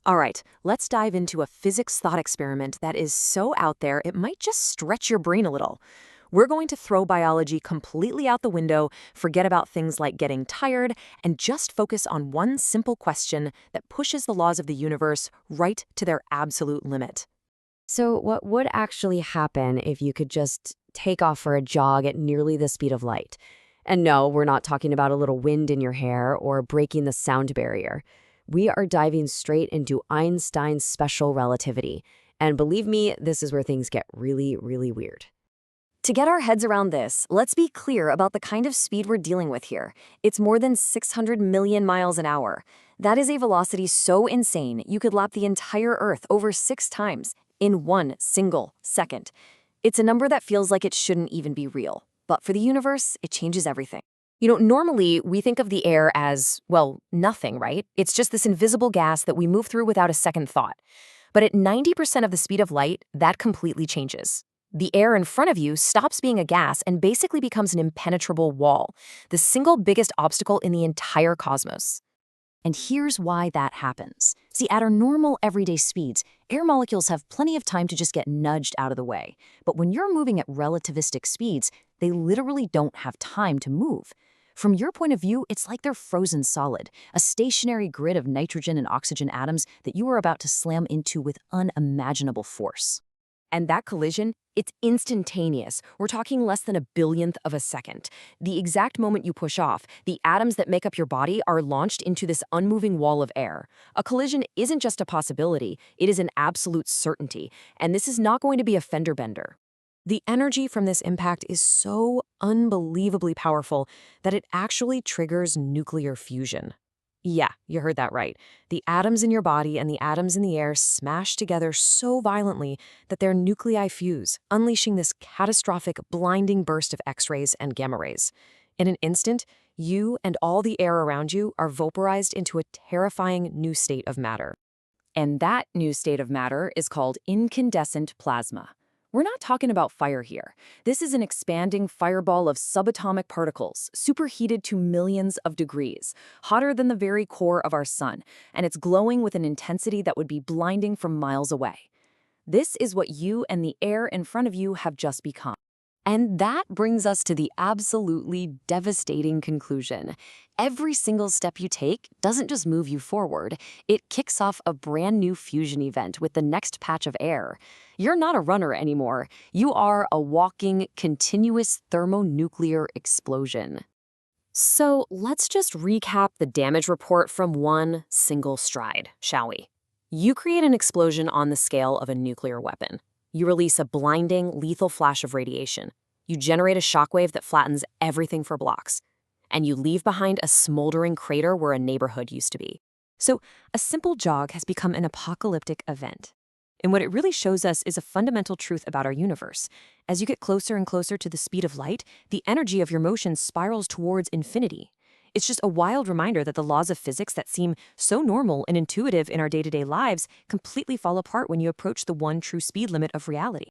All right, let's dive into a physics thought experiment that is so out there it might just stretch your brain a little. We're going to throw biology completely out the window, forget about things like getting tired, and just focus on one simple question that pushes the laws of the universe right to their absolute limit. So, what would actually happen if you could just take off for a jog at nearly the speed of light? And no, we're not talking about a little wind in your hair or breaking the sound barrier. We are diving straight into Einstein's special relativity. And believe me, this is where things get really, really weird. To get our heads around this, let's be clear about the kind of speed we're dealing with here. It's more than 600 million miles an hour. That is a velocity so insane you could lap the entire Earth over 6 times in one single second. It's a number that feels like it shouldn't even be real. But for the universe, it changes everything. Normally we think of the air as, well, nothing, right? It's just this invisible gas that we move through without a second thought. But at 90% of the speed of light, that completely changes. The air in front of you stops being a gas and basically becomes an impenetrable wall, the single biggest obstacle in the entire cosmos. And here's why that happens. See, at our normal everyday speeds, air molecules have plenty of time to just get nudged out of the way. But when you're moving at relativistic speeds, they literally don't have time to move. From your point of view, it's like they're frozen solid, a stationary grid of nitrogen and oxygen atoms that you are about to slam into with unimaginable force. And that collision, it's instantaneous. We're talking less than a billionth of a second. The exact moment you push off, the atoms that make up your body are launched into this unmoving wall of air. A collision isn't just a possibility, it is an absolute certainty. And this is not going to be a fender bender. The energy from this impact is so unbelievably powerful that it actually triggers nuclear fusion. Yeah, you heard that right. The atoms in your body and the atoms in the air smash together so violently that their nuclei fuse, unleashing this catastrophic, blinding burst of X-rays and gamma rays. In an instant, you and all the air around you are vaporized into a terrifying new state of matter. And that new state of matter is called incandescent plasma. We're not talking about fire here. This is an expanding fireball of subatomic particles, superheated to millions of degrees, hotter than the very core of our sun, and it's glowing with an intensity that would be blinding from miles away. This is what you and the air in front of you have just become. And that brings us to the absolutely devastating conclusion. Every single step you take doesn't just move you forward, it kicks off a brand new fusion event with the next patch of air. You're not a runner anymore. You are a walking, continuous thermonuclear explosion. So let's just recap the damage report from one single stride, shall we? You create an explosion on the scale of a nuclear weapon. You release a blinding, lethal flash of radiation. You generate a shockwave that flattens everything for blocks. And you leave behind a smoldering crater where a neighborhood used to be. So a simple jog has become an apocalyptic event. And what it really shows us is a fundamental truth about our universe. As you get closer and closer to the speed of light, the energy of your motion spirals towards infinity. It's just a wild reminder that the laws of physics that seem so normal and intuitive in our day-to-day lives completely fall apart when you approach the one true speed limit of reality.